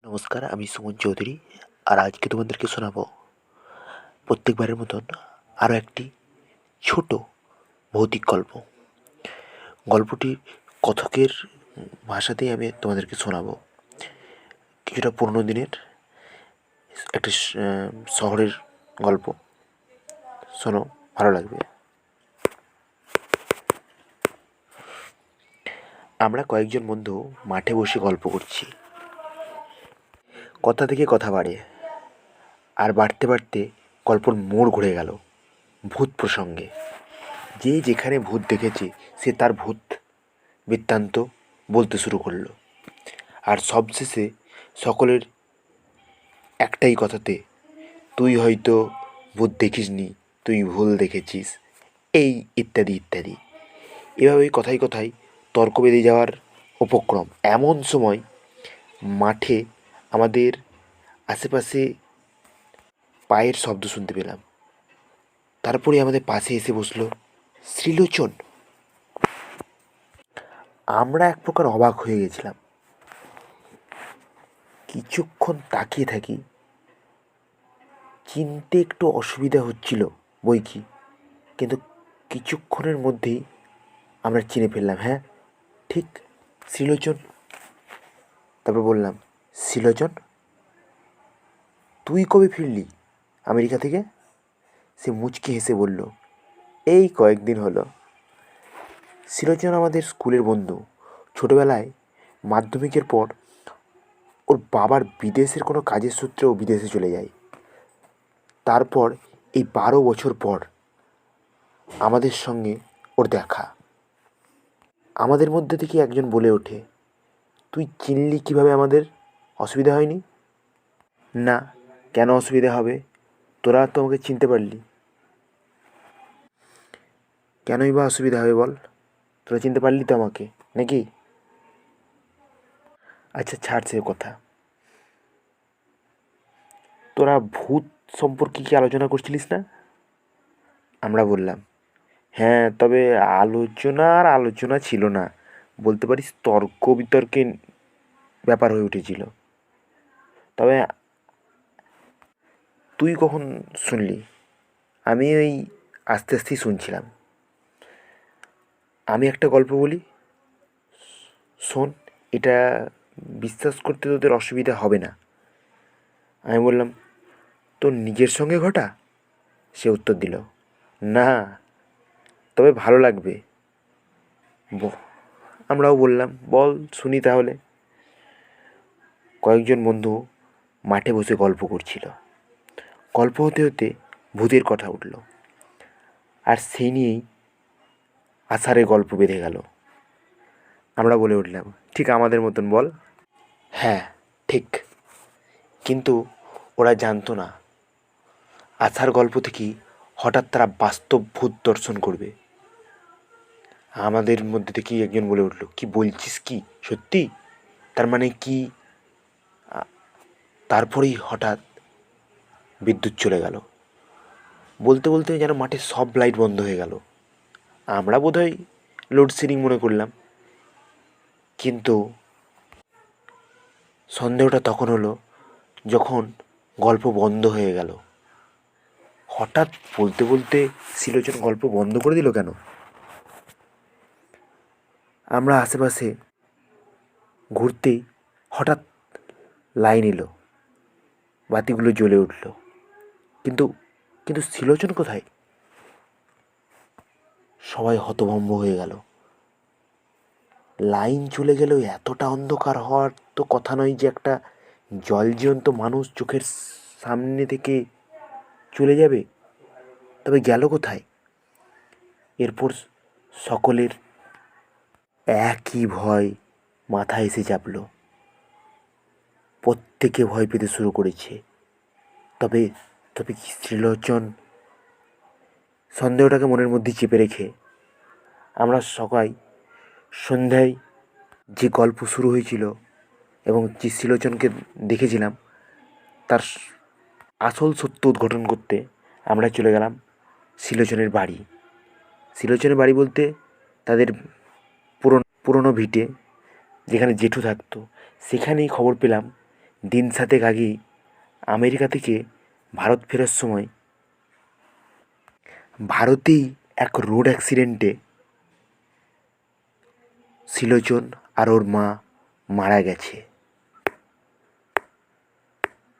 নমস্কার, আমি সুমন চৌধুরী। আর আজকে তোমাদেরকে শোনাবো প্রত্যেকবারের মতন আরও একটি ছোট ভৌতিক গল্প। গল্পটি কথকের ভাষাতেই আমি তোমাদেরকে শোনাবো। কিছুটা পুরনো দিনের একটা শহরের গল্প। শোনো, ভালো লাগবে। আমরা কয়েকজন বন্ধু মাঠে বসে গল্প করছি। কথা থেকে কথা বাড়ে, আর বাড়তে বাড়তে গল্পর মোড় ঘুরে গেল ভূত প্রসঙ্গে। যে যেখানে ভূত দেখেছে সে তার ভূত বৃত্তান্ত বলতে শুরু করলো। আর সবশেষে সকলের একটাই কথাতে, তুই হয়তো ভূত দেখিসনি, তুই ভুল দেখেছিস, এই ইত্যাদি ইত্যাদি। এভাবেই কথায় কথায় তর্ক বেঁধে যাওয়ার উপক্রম। এমন সময় মাঠে আমাদের আশেপাশে পায়ের শব্দ শুনতে পেলাম। তারপরে আমাদের পাশে এসে বসলো শ্রীলোচন। আমরা এক প্রকার অবাক হয়ে গেছিলাম। কিছুক্ষণ তাকিয়ে থাকি, চিনতে একটু অসুবিধা হচ্ছিল বই কি, কিন্তু কিছুক্ষণের মধ্যেই আমরা চিনে ফেললাম। হ্যাঁ, ঠিক শ্রীলোচন। তারপর বললাম, শ্রীলোচন, তুই কবে ফিরলি আমেরিকা থেকে? সে মুচকি হেসে বলল, এই কয়েকদিন হলো। শ্রীলোচন আমাদের স্কুলের বন্ধু। ছোটোবেলায় মাধ্যমিকের পর ওর বাবার বিদেশের কোনো কাজের সূত্রে ও বিদেশে চলে যায়। তারপর এই 12 বছর পর আমাদের সঙ্গে ওর দেখা। আমাদের মধ্যে থেকে একজন বলে ওঠে, তুই চিনলি কিভাবে আমাদের? অসুবিধা হয়নি? না, কেন অসুবিধা হবে? তোরা তো আমাকে চিনতে পারলি। কেনই বা অসুবিধা হবে বল? তোরা চিনতে পারলি তো আমাকে, নাকি? আচ্ছা, ছাড় সে কথা। তোরা ভূত সম্পর্কে কি আলোচনা করছিলিস না? আমরা বললাম, হ্যাঁ, তবে আলোচনা ছিল না, বলতে পারিস তর্ক বিতর্কের ব্যাপার হয়ে উঠেছিল। তবে তুই কখন শুনলি? আমি ওই আস্তে আস্তেই শুনছিলাম। আমি একটা গল্প বলি, শোন। এটা বিশ্বাস করতে তোদের অসুবিধা হবে না। আমি বললাম, তোর নিজের সঙ্গে ঘটা? সে উত্তর দিল, না, তবে ভালো লাগবে। আমরাও বললাম, বল শুনি তাহলে। কয়েকজন বন্ধু মাঠে বসে গল্প করছিল। গল্প হতে হতে ভূতের কথা উঠল, আর সেই নিয়েই আষাঢ়ে গল্প বেঁধে গেল। আমরা বলে উঠলাম, ঠিক আমাদের মতন বল। হ্যাঁ, ঠিক। কিন্তু ওরা জানতো না আছাড় গল্প থেকেই হঠাৎ তারা বাস্তব ভূত দর্শন করবে। আমাদের মধ্যে থেকেই একজন বলে উঠল, কি বলছিস, কি সত্যি? তার মানে কি? তারপরেই হঠাৎ বিদ্যুৎ চলে গেল। বলতে বলতে যেন মাঠে সব লাইট বন্ধ হয়ে গেল। আমরা বোধহয় লোডশেডিং মনে করলাম। কিন্তু সন্দেহটা তখন হলো যখন গল্প বন্ধ হয়ে গেল। হঠাৎ বলতে বলতে শ্রীলোচন গল্প বন্ধ করে দিল কেন? আমরা আশেপাশে ঘুরতেই হঠাৎ লাইন এলো, বাতিগুলো জ্বলে উঠল। কিন্তু কিন্তু শ্রীলোচন কোথায়? সবাই হতভম্ব হয়ে গেল। লাইন চলে গেলেও এতটা অন্ধকার হওয়ার তো কথা নয় যে একটা জলজ্যান্ত মানুষ চোখের সামনে থেকে চলে যাবে। তবে গেল কোথায়? এরপর সকলের একই ভয় মাথায় এসে চাপল। প্রত্যেকে ভয় পেতে শুরু করেছে। তবে তবে কি শ্রীলোচন? সন্দেহটাকে মনের মধ্যে চেপে রেখে আমরা সবাই সন্ধ্যায় যে গল্প শুরু হয়েছিল এবং যে শ্রীলোচনকে দেখেছিলাম তার আসল সত্য উদ্ঘাটন করতে আমরা চলে গেলাম শ্রীলোচনের বাড়ি। শ্রীলোচনের বাড়ি বলতে তাদের পুরনো ভিটে, যেখানে জেঠু থাকতো। সেখানেই খবর পেলাম দিন সাতেক আগেই আমেরিকা থেকে ভারত ফেরার সময় ভারতেই এক রোড অ্যাক্সিডেন্টে শিলোচন আর ওর মা মারা গেছে।